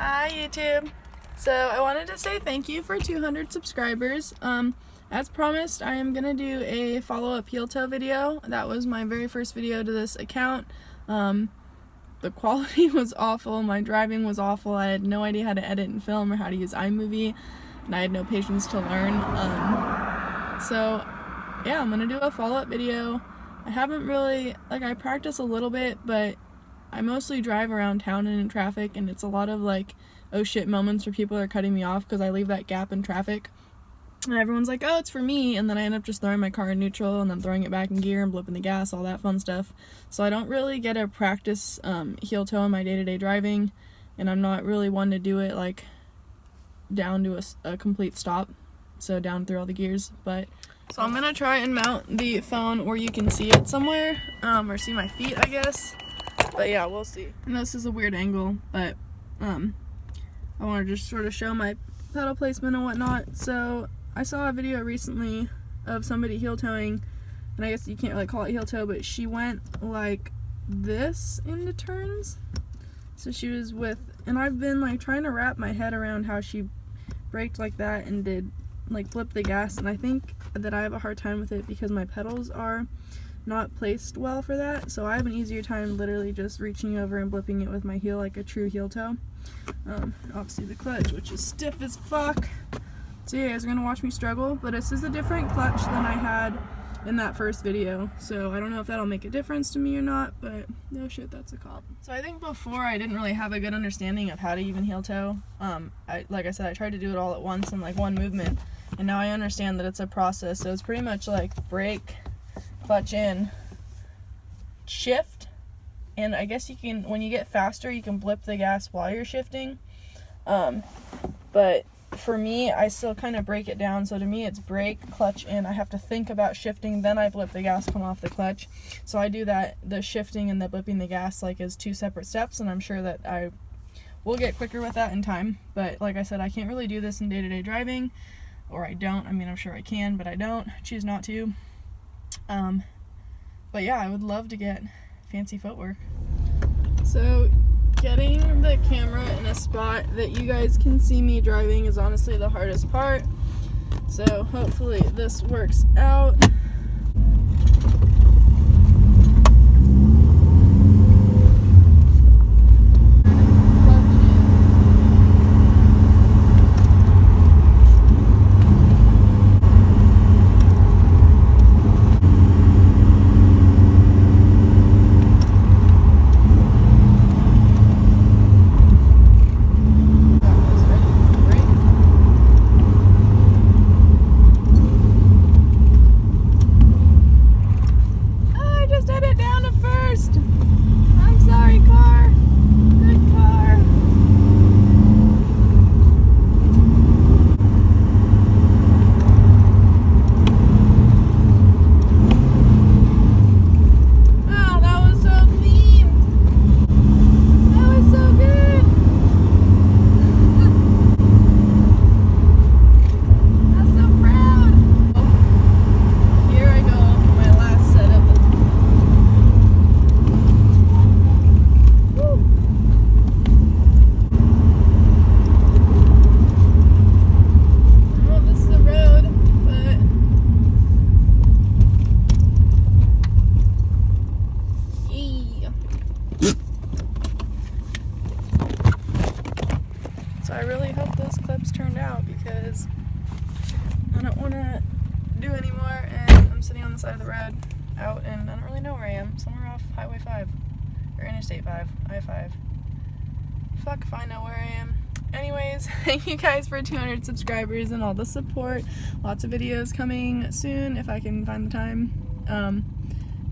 Hi YouTube. So I wanted to say thank you for 200 subscribers. As promised, I am gonna do a follow-up heel toe video. That was my very first video to this account. The quality was awful, my driving was awful, I had no idea how to edit and film or how to use iMovie, and I had no patience to learn. So yeah, I'm gonna do a follow-up video. I haven't really, I practice a little bit, but I mostly drive around town and in traffic, and it's a lot of oh shit moments where people are cutting me off because I leave that gap in traffic. And everyone's like, oh, it's for me, and then I end up just throwing my car in neutral and then throwing it back in gear and blipping the gas, all that fun stuff. So I don't really get to practice heel toe in my day-to-day driving, and I'm not really one to do it down to a complete stop, so down through all the gears. But so I'm gonna try and mount the phone where you can see it somewhere, or see my feet, I guess. But yeah, we'll see. And this is a weird angle, but I want to just sort of show my pedal placement and whatnot. So I saw a video recently of somebody heel toeing, and I guess you can't really call it heel toe, but she went like this into turns. So she was and I've been trying to wrap my head around how she braked like that and did flip the gas, and I think that I have a hard time with it because my pedals are not placed well for that, so I have an easier time literally just reaching over and blipping it with my heel like a true heel toe. Obviously the clutch, which is stiff as fuck. So you guys are gonna watch me struggle, but this is a different clutch than I had in that first video, so I don't know if that'll make a difference to me or not, but no shit, that's a cop. So I think before I didn't really have a good understanding of how to even heel toe. Like I said, I tried to do it all at once in one movement, and now I understand that it's a process. So it's pretty much brake, clutch in, shift, and I guess you can, when you get faster, you can blip the gas while you're shifting. But for me, I still kind of break it down, so to me it's brake, clutch in, I have to think about shifting, then I blip the gas, come off the clutch. So I do that, the shifting and the blipping the gas as two separate steps, and I'm sure that I will get quicker with that in time. But like I said, I can't really do this in day-to-day driving, or I don't. I mean, I'm sure I can, but I don't, choose not to. But yeah, I would love to get fancy footwork. So getting the camera in a spot that you guys can see me driving is honestly the hardest part. So hopefully this works out. So I really hope those clips turned out, because I don't want to do any more, and I'm sitting on the side of the road out, and I don't really know where I am. Somewhere off Highway 5, or Interstate 5, I-5. Fuck if I know where I am. Anyways, thank you guys for 200 subscribers and all the support. Lots of videos coming soon if I can find the time.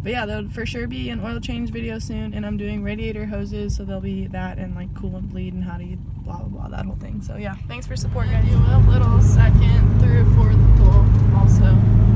But yeah, there'll for sure be an oil change video soon, and I'm doing radiator hoses, so there'll be that and coolant bleed and how to blah blah blah, that whole thing. So yeah, thanks for support, guys. Do a little second through fourth pull also.